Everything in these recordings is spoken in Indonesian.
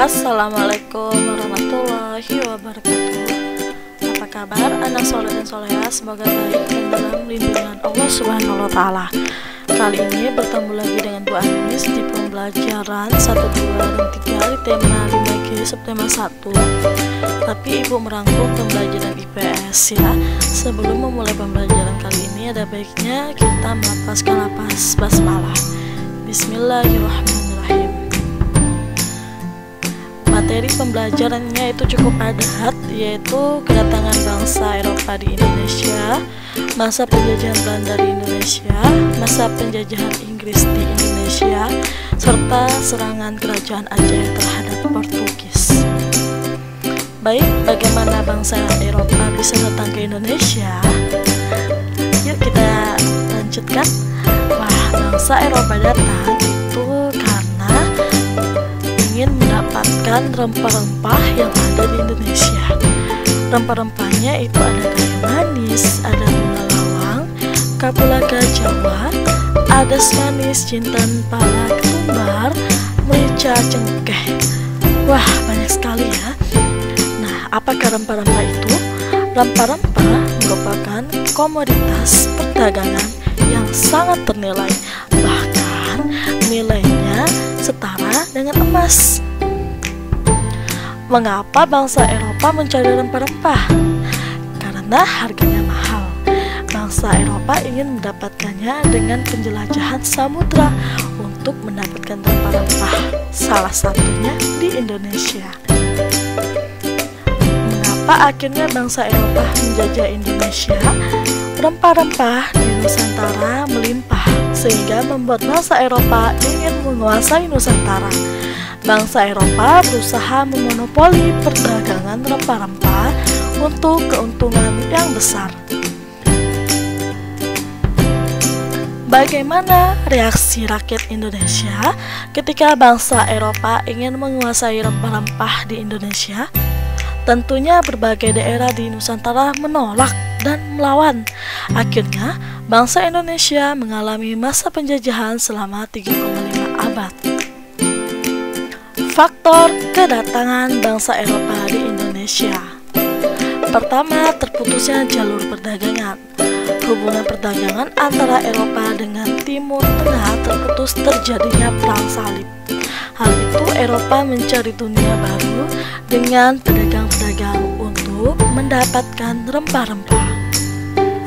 Assalamualaikum warahmatullahi wabarakatuh. Apa kabar anak soleh dan soleha? Semoga baik dan dalam lindungan Allah Subhanahu wa Ta'ala. Kali ini bertemu lagi dengan Bu Anis di pembelajaran 1, 2, dan 3 di tema 5G subtema 1. Tapi Ibu merangkum pembelajaran IPS ya. Sebelum memulai pembelajaran kali ini, ada baiknya kita melafazkan lafaz basmalah. Bismillahirrahmanirrahim. Materi pembelajarannya itu cukup padat, yaitu kedatangan bangsa Eropa di Indonesia, masa penjajahan Belanda di Indonesia, masa penjajahan Inggris di Indonesia, serta serangan kerajaan Aceh terhadap Portugis. Baik, bagaimana bangsa Eropa bisa datang ke Indonesia? Yuk kita lanjutkan. Wah, bangsa Eropa datang itu karena ingin mendapatkan rempah-rempah yang ada di Indonesia. Rempah-rempahnya itu ada kayu manis, ada gula lawang, kapulaga Jawa, adas manis, jintan, pala, ketumbar, merica, cengkeh. Wah, banyak sekali ya. Nah, apakah rempah-rempah itu? Rempah-rempah merupakan komoditas perdagangan yang sangat ternilai, bahkan nilainya setara dengan emas. Mengapa bangsa Eropa mencari rempah-rempah? Karena harganya mahal. Bangsa Eropa ingin mendapatkannya dengan penjelajahan samudra untuk mendapatkan rempah-rempah, salah satunya di Indonesia. Mengapa akhirnya bangsa Eropa menjajah Indonesia? Rempah-rempah di Nusantara melimpah, sehingga membuat bangsa Eropa ingin menguasai Nusantara. Bangsa Eropa berusaha memonopoli perdagangan rempah-rempah untuk keuntungan yang besar. Bagaimana reaksi rakyat Indonesia ketika bangsa Eropa ingin menguasai rempah-rempah di Indonesia? Tentunya berbagai daerah di Nusantara menolak dan melawan. Akhirnya, bangsa Indonesia mengalami masa penjajahan selama 3,5 abad. Faktor kedatangan bangsa Eropa di Indonesia. Pertama, terputusnya jalur perdagangan. Hubungan perdagangan antara Eropa dengan Timur Tengah terputus terjadinya perang salib. Hal itu Eropa mencari dunia baru dengan pedagang-pedagang untuk mendapatkan rempah-rempah.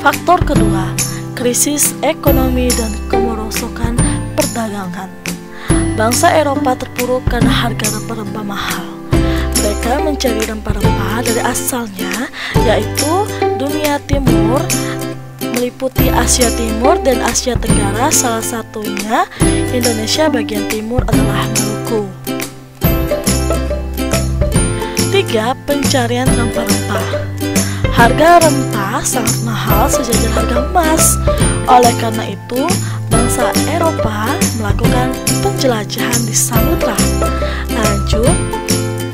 Faktor kedua, krisis ekonomi dan kemerosokan perdagangan. Bangsa Eropa terpuruk karena harga rempah-rempah mahal. Mereka mencari rempah-rempah dari asalnya, yaitu dunia timur, meliputi Asia Timur dan Asia Tenggara, salah satunya Indonesia bagian timur adalah Maluku. 3. Pencarian rempah-rempah. Harga rempah sangat mahal sejajar harga emas. Oleh karena itu, bangsa Eropa melakukan penjelajahan di samudra. Lanjut,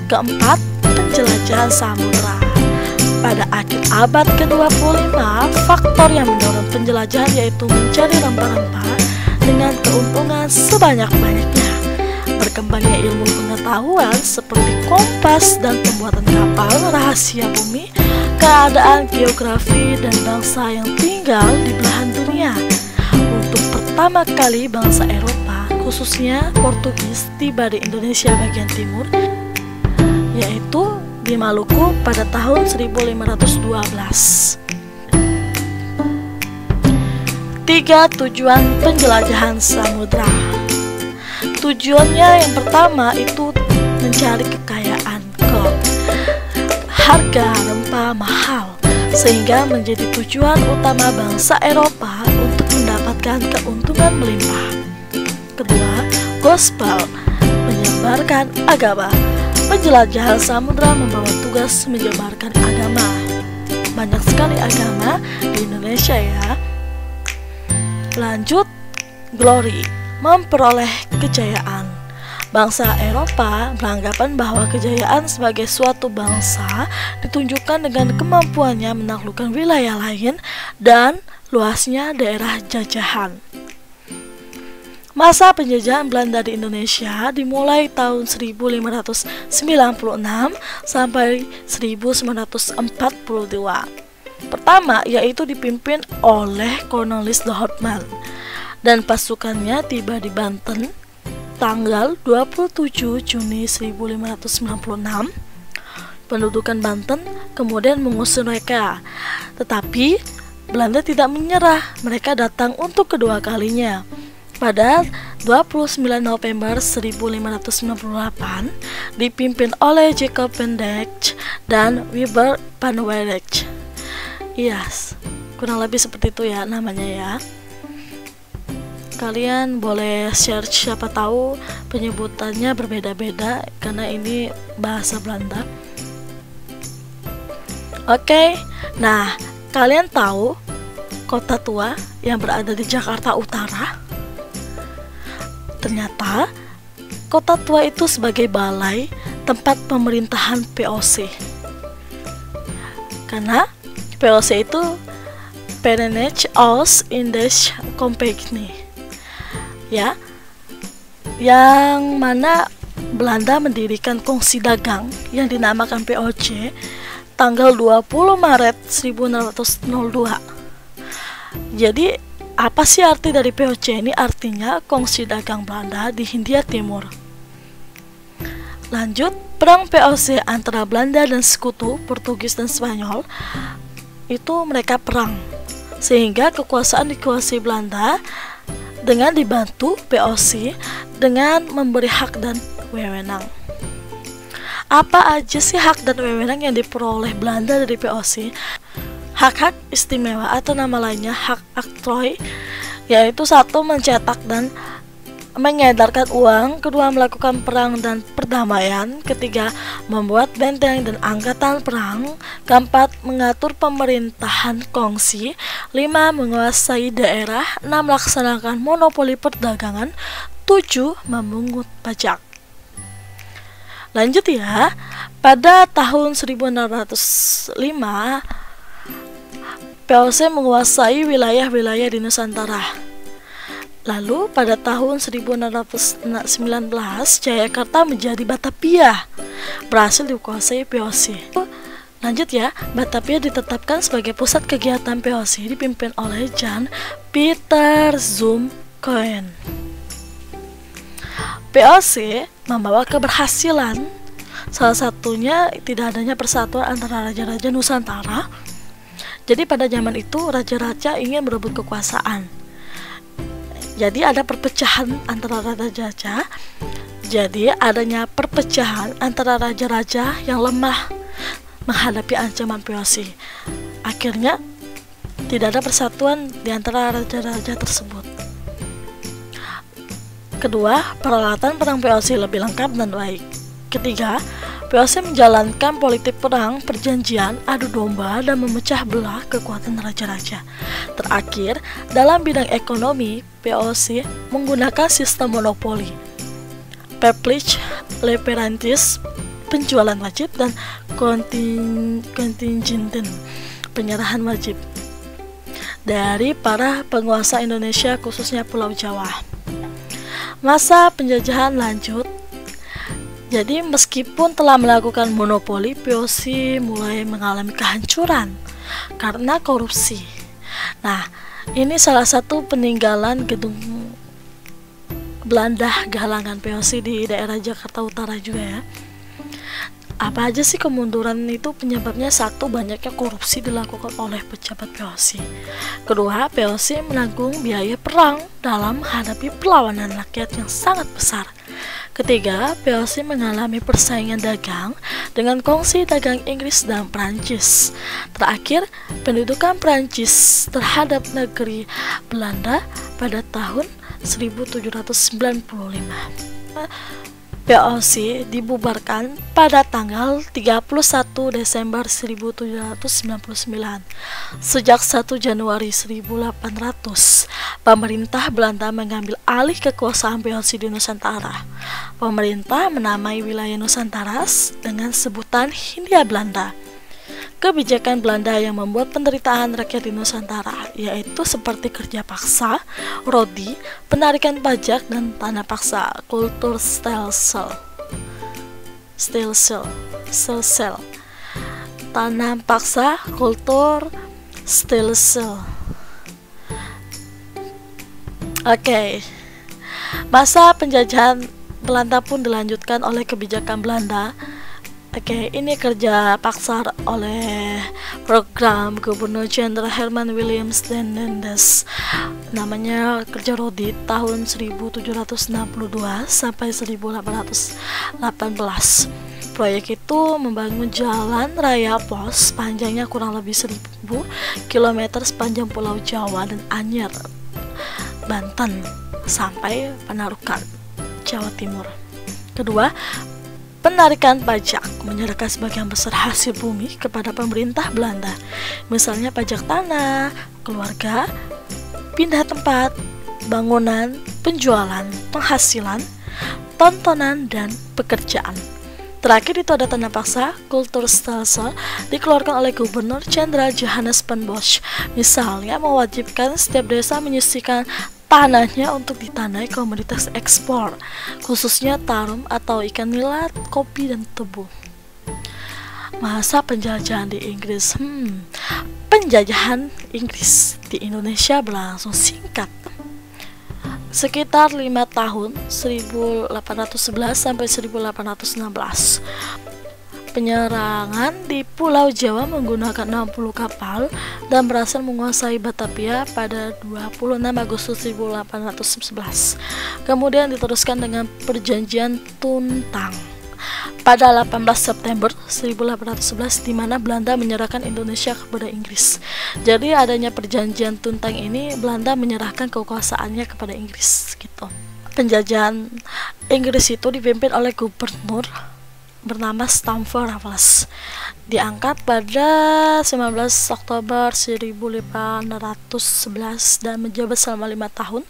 keempat, penjelajahan samudra. Pada akhir abad ke-25, faktor yang mendorong penjelajahan yaitu mencari rempah-rempah dengan keuntungan sebanyak-banyaknya. Berkembangnya ilmu pengetahuan seperti kompas dan pembuatan kapal rahasia bumi, keadaan geografi dan bangsa yang tinggal di belahan dunia. Untuk pertama kali bangsa Eropa, khususnya Portugis, tiba di Indonesia bagian timur, yaitu di Maluku pada tahun 1512. 3. Tujuan penjelajahan samudra. Tujuannya yang pertama itu mencari kekayaan gold. Harga rempah mahal, sehingga menjadi tujuan utama bangsa Eropa untuk mendapatkan keuntungan melimpah. Kedua, gospel, menyebarkan agama. Penjelajahan samudra membawa tugas menyebarkan agama. Banyak sekali agama di Indonesia ya. Lanjut, glory, memperoleh kejayaan. Bangsa Eropa beranggapan bahwa kejayaan sebagai suatu bangsa ditunjukkan dengan kemampuannya menaklukkan wilayah lain dan luasnya daerah jajahan. Masa penjajahan Belanda di Indonesia dimulai tahun 1596 sampai 1942. Pertama, yaitu dipimpin oleh Cornelis de Houtman, dan pasukannya tiba di Banten tanggal 27 Juni 1596. Pendudukan Banten kemudian mengusir mereka, tetapi Belanda tidak menyerah. Mereka datang untuk kedua kalinya pada 29 November 1598, dipimpin oleh Jacob van Dijk dan Wybert van Wijk. Yes, kurang lebih seperti itu ya namanya ya. Kalian boleh search, siapa tahu penyebutannya berbeda-beda karena ini bahasa Belanda. Oke, nah kalian tahu kota tua yang berada di Jakarta Utara? Ternyata kota tua itu sebagai balai tempat pemerintahan VOC. Karena VOC itu Verenigde Oost-Indische Compagnie, ya, yang mana Belanda mendirikan kongsi dagang yang dinamakan VOC tanggal 20 Maret 1602. Jadi apa sih arti dari VOC ini? Artinya kongsi dagang Belanda di Hindia Timur. Lanjut, perang VOC antara Belanda dan sekutu Portugis dan Spanyol itu mereka perang, sehingga kekuasaan dikuasai Belanda dengan dibantu VOC dengan memberi hak dan wewenang. Apa aja sih hak dan wewenang yang diperoleh Belanda dari VOC? Hak-hak istimewa atau nama lainnya hak oktrooi, yaitu satu, mencetak dan mengedarkan uang, kedua, melakukan perang dan perdamaian, ketiga, membuat benteng dan angkatan perang, keempat, mengatur pemerintahan kongsi, lima, menguasai daerah, enam, melaksanakan monopoli perdagangan, tujuh, memungut pajak. Lanjut ya, pada tahun 1605 VOC menguasai wilayah-wilayah di Nusantara. Lalu pada tahun 1619 Jayakarta menjadi Batavia, berhasil dikuasai VOC. Lanjut ya, Batavia ditetapkan sebagai pusat kegiatan VOC dipimpin oleh Jan Pieter Zoomkooyen. VOC membawa keberhasilan, salah satunya tidak adanya persatuan antara raja-raja Nusantara. Jadi pada zaman itu raja-raja ingin merebut kekuasaan. Jadi ada perpecahan antara raja-raja. Jadi adanya perpecahan antara raja-raja yang lemah menghadapi ancaman VOC. Akhirnya tidak ada persatuan di antara raja-raja tersebut. Kedua, peralatan perang VOC lebih lengkap dan baik. Ketiga, VOC menjalankan politik perang, perjanjian, adu domba, dan memecah belah kekuatan raja-raja. Terakhir, dalam bidang ekonomi, VOC menggunakan sistem monopoli, peplich, leverantis, penjualan wajib, dan kontingenten, penyerahan wajib, dari para penguasa Indonesia khususnya Pulau Jawa. Masa penjajahan lanjut. Jadi meskipun telah melakukan monopoli, VOC mulai mengalami kehancuran karena korupsi. Nah, ini salah satu peninggalan gedung Belanda galangan VOC di daerah Jakarta Utara juga ya. Apa aja sih kemunduran itu penyebabnya? Satu, banyaknya korupsi dilakukan oleh pejabat VOC. Kedua, VOC menanggung biaya perang dalam menghadapi perlawanan rakyat yang sangat besar. Ketiga, VOC mengalami persaingan dagang dengan kongsi dagang Inggris dan Prancis. Terakhir, pendudukan Prancis terhadap negeri Belanda pada tahun 1795. VOC dibubarkan pada tanggal 31 Desember 1799. Sejak 1 Januari 1800, pemerintah Belanda mengambil alih kekuasaan VOC di Nusantara. Pemerintah menamai wilayah Nusantara dengan sebutan Hindia Belanda. kebijakan Belanda yang membuat penderitaan rakyat di Nusantara, yaitu seperti kerja paksa, rodi, penarikan pajak, dan tanah paksa, kultur stelsel, tanah paksa, kultur stelsel. Oke. Masa penjajahan Belanda pun dilanjutkan oleh kebijakan Belanda. Oke, ini kerja paksa oleh program Gubernur Jenderal Herman Williams dan Mendes. Namanya kerja rodi tahun 1762 sampai 1818. Proyek itu membangun jalan raya pos panjangnya kurang lebih 1000 km sepanjang Pulau Jawa dan Anyer, Banten sampai Panarukan, Jawa Timur. Kedua, penarikan pajak, menyerahkan sebagian besar hasil bumi kepada pemerintah Belanda, misalnya pajak tanah, keluarga, pindah tempat, bangunan, penjualan, penghasilan, tontonan, dan pekerjaan. Terakhir itu ada tanah paksa, kultur stelsel, dikeluarkan oleh Gubernur Jenderal Johannes van Bosch, misalnya mewajibkan setiap desa menyisihkan tanahnya untuk ditanai komoditas ekspor, khususnya tarum atau ikan nila, kopi, dan tebu. Masa penjajahan di Inggris. Penjajahan Inggris di Indonesia berlangsung singkat, sekitar 5 tahun, 1811 sampai 1816. Penyerangan di Pulau Jawa menggunakan 60 kapal dan berhasil menguasai Batavia pada 26 Agustus 1811. Kemudian diteruskan dengan Perjanjian Tuntang pada 18 September 1811, di mana Belanda menyerahkan Indonesia kepada Inggris. Jadi adanya Perjanjian Tuntang ini, Belanda menyerahkan kekuasaannya kepada Inggris gitu. Penjajahan Inggris itu dipimpin oleh gubernur bernama Stamford Raffles, diangkat pada 19 Oktober 1811 dan menjabat selama 5 tahun.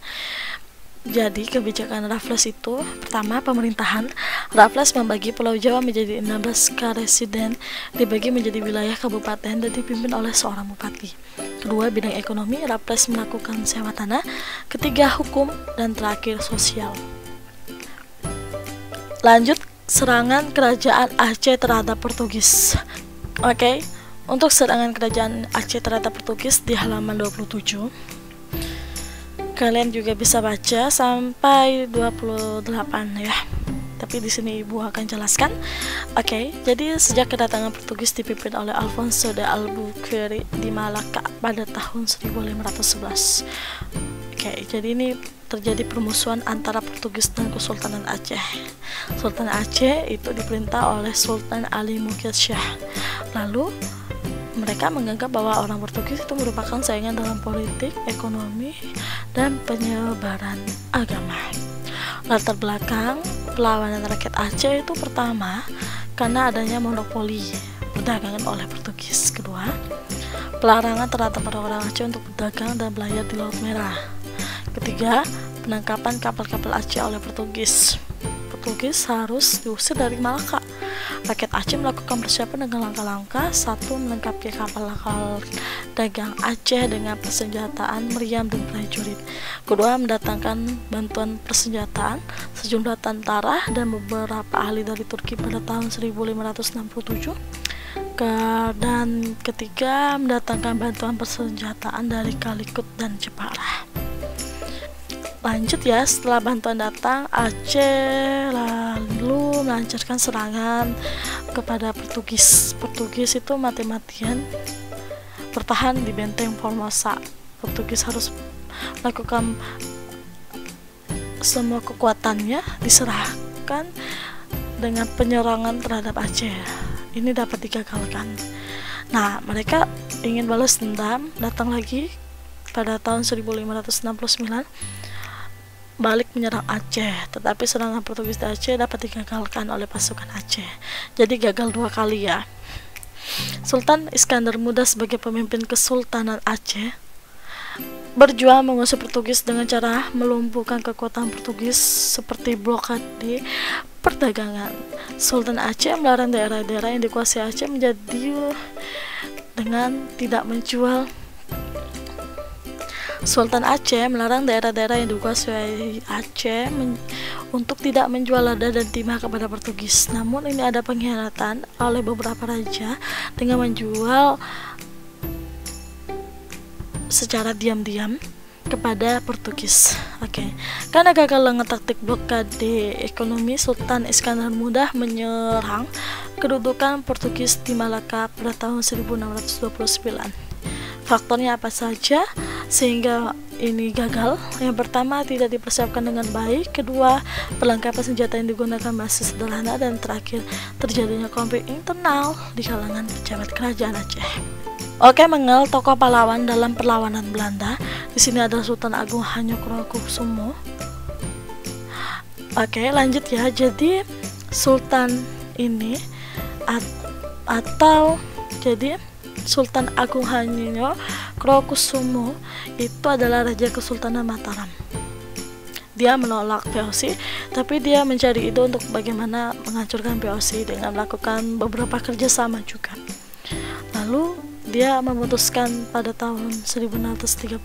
Jadi kebijakan Raffles itu, pertama, pemerintahan. Raffles membagi Pulau Jawa menjadi 16 karesiden, dibagi menjadi wilayah kabupaten dan dipimpin oleh seorang bupati. Kedua, bidang ekonomi, Raffles melakukan sewa tanah. Ketiga, hukum, dan terakhir sosial. Lanjut, serangan kerajaan Aceh terhadap Portugis. Oke, untuk serangan kerajaan Aceh terhadap Portugis di halaman 27. Kalian juga bisa baca sampai 28 ya. Tapi di sini Ibu akan jelaskan. Oke, jadi sejak kedatangan Portugis dipimpin oleh Alfonso de Albuquerque di Malaka pada tahun 1511. Oke, jadi ini terjadi permusuhan antara Portugis dan Kesultanan Aceh. Sultan Aceh itu diperintah oleh Sultan Ali Mughid Shah. Lalu mereka menganggap bahwa orang Portugis itu merupakan saingan dalam politik, ekonomi, dan penyebaran agama. Latar belakang perlawanan rakyat Aceh itu, pertama, karena adanya monopoli perdagangan oleh Portugis. Kedua, pelarangan terhadap orang-orang Aceh untuk berdagang dan berlayar di Laut Merah. Ketiga, penangkapan kapal-kapal Aceh oleh Portugis. Portugis harus diusir dari Malaka. Rakyat Aceh melakukan persiapan dengan langkah-langkah. Satu, melengkapi kapal-kapal dagang Aceh dengan persenjataan meriam dan prajurit. Kedua, mendatangkan bantuan persenjataan, sejumlah tentara dan beberapa ahli dari Turki pada tahun 1567. Dan ketiga, mendatangkan bantuan persenjataan dari Kalikut dan Jepara. Lanjut ya, setelah bantuan datang, Aceh lalu melancarkan serangan kepada Portugis. Portugis itu mati-matian bertahan di benteng Formosa. Portugis harus melakukan semua kekuatannya diserahkan dengan penyerangan terhadap Aceh. Ini dapat digagalkan. Nah, mereka ingin balas dendam, datang lagi pada tahun 1569. Balik menyerang Aceh, tetapi serangan Portugis di Aceh dapat digagalkan oleh pasukan Aceh. Jadi gagal 2 kali ya. Sultan Iskandar Muda sebagai pemimpin Kesultanan Aceh berjuang mengusir Portugis dengan cara melumpuhkan kekuatan Portugis seperti blokade perdagangan. Sultan Aceh melarang daerah-daerah yang dikuasai Aceh menjadi dengan tidak menjual. Sultan Aceh melarang daerah-daerah yang dikuasai Aceh untuk tidak menjual lada dan timah kepada Portugis. Namun ini ada pengkhianatan oleh beberapa raja dengan menjual secara diam-diam kepada Portugis. Karena gagal dengan taktik blokade ekonomi, Sultan Iskandar Muda menyerang kedudukan Portugis di Malaka pada tahun 1629. Faktornya apa saja sehingga ini gagal? Yang pertama, tidak dipersiapkan dengan baik. Kedua, perlengkapan senjata yang digunakan masih sederhana. Dan terakhir, terjadinya konflik internal di kalangan pejabat kerajaan Aceh. Mengenal tokoh pahlawan dalam perlawanan Belanda. Di sini ada Sultan Agung Hanyokrokusumo. Lanjut ya. Jadi Sultan ini Sultan Agung Hanyokrokusumo itu adalah Raja Kesultanan Mataram. Dia menolak VOC, tapi dia mencari ide untuk bagaimana menghancurkan VOC dengan melakukan beberapa kerjasama juga. Lalu dia memutuskan pada tahun 1635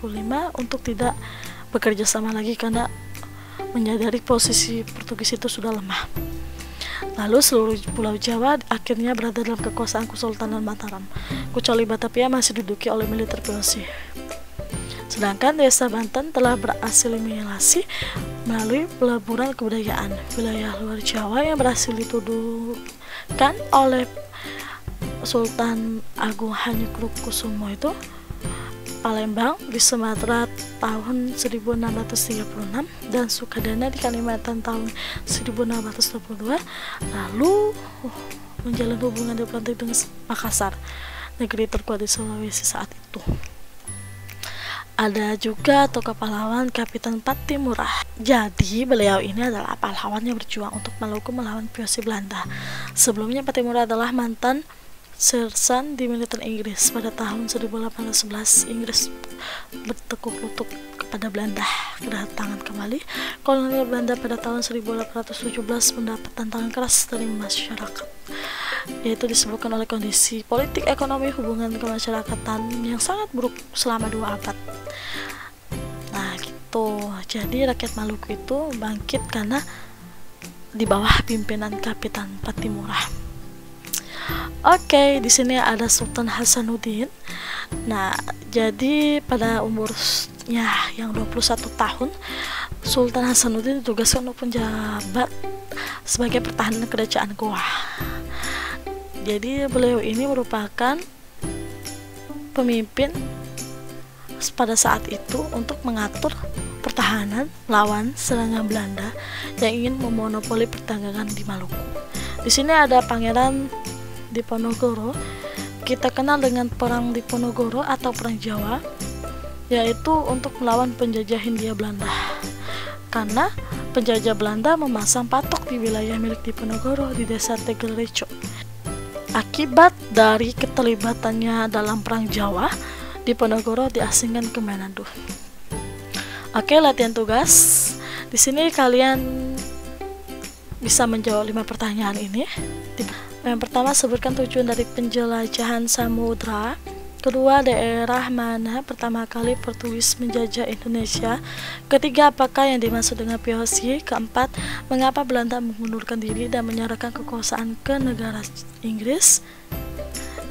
untuk tidak bekerja sama lagi karena menyadari posisi Portugis itu sudah lemah. Lalu seluruh Pulau Jawa akhirnya berada dalam kekuasaan Kesultanan Mataram, kecuali Batavia masih diduduki oleh militer VOC. Sedangkan desa Banten telah berasimilasi melalui peleburan kebudayaan. Wilayah luar Jawa yang berhasil dituduhkan oleh Sultan Agung Hanyokrokusumo itu Palembang di Sumatera tahun 1636 dan Sukadana di Kalimantan tahun 1622, lalu menjalin hubungan diplomatik dengan Makassar, negeri terkuat di Sulawesi saat itu. Ada juga tokoh pahlawan Kapitan Patimura. Jadi beliau ini adalah pahlawan yang berjuang untuk Maluku melawan VOC Belanda. Sebelumnya Patimura adalah mantan sersan di militer Inggris. Pada tahun 1811 Inggris bertekuk lutut kepada Belanda. Kedatangan kembali kolonial Belanda pada tahun 1817 mendapat tantangan keras dari masyarakat, yaitu disebabkan oleh kondisi politik, ekonomi, hubungan kemasyarakatan yang sangat buruk selama 2 abad. Nah gitu, jadi rakyat Maluku itu bangkit karena di bawah pimpinan Kapitan Patimura. Di sini ada Sultan Hasanuddin. Nah, jadi pada umurnya yang 21 tahun, Sultan Hasanuddin ditugaskan untuk menjabat sebagai pertahanan kerajaan Goa. Jadi beliau ini merupakan pemimpin pada saat itu untuk mengatur pertahanan melawan serangan Belanda yang ingin memonopoli perdagangan di Maluku. Di sini ada Pangeran Diponegoro. Kita kenal dengan Perang Diponegoro atau Perang Jawa, yaitu untuk melawan penjajah Hindia Belanda. Karena penjajah Belanda memasang patok di wilayah milik Diponegoro di desa Tegelrejo. Akibat dari keterlibatannya dalam Perang Jawa, Diponegoro diasingkan ke Manado. Latihan tugas. Di sini kalian bisa menjawab 5 pertanyaan ini. Yang pertama, sebutkan tujuan dari penjelajahan samudra. Kedua, daerah mana pertama kali Portugis menjajah Indonesia. Ketiga, apakah yang dimaksud dengan VOC. Keempat, mengapa Belanda mengundurkan diri dan menyerahkan kekuasaan ke negara Inggris.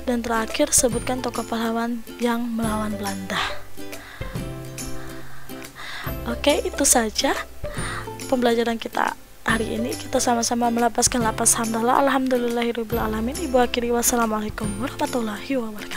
Dan terakhir, sebutkan tokoh pahlawan yang melawan Belanda. Itu saja pembelajaran kita hari ini. Kita sama-sama melapaskan lapas hamdalah. Alhamdulillahirabbil alamin. Ibu akhiri wassalamualaikum warahmatullahi wabarakatuh.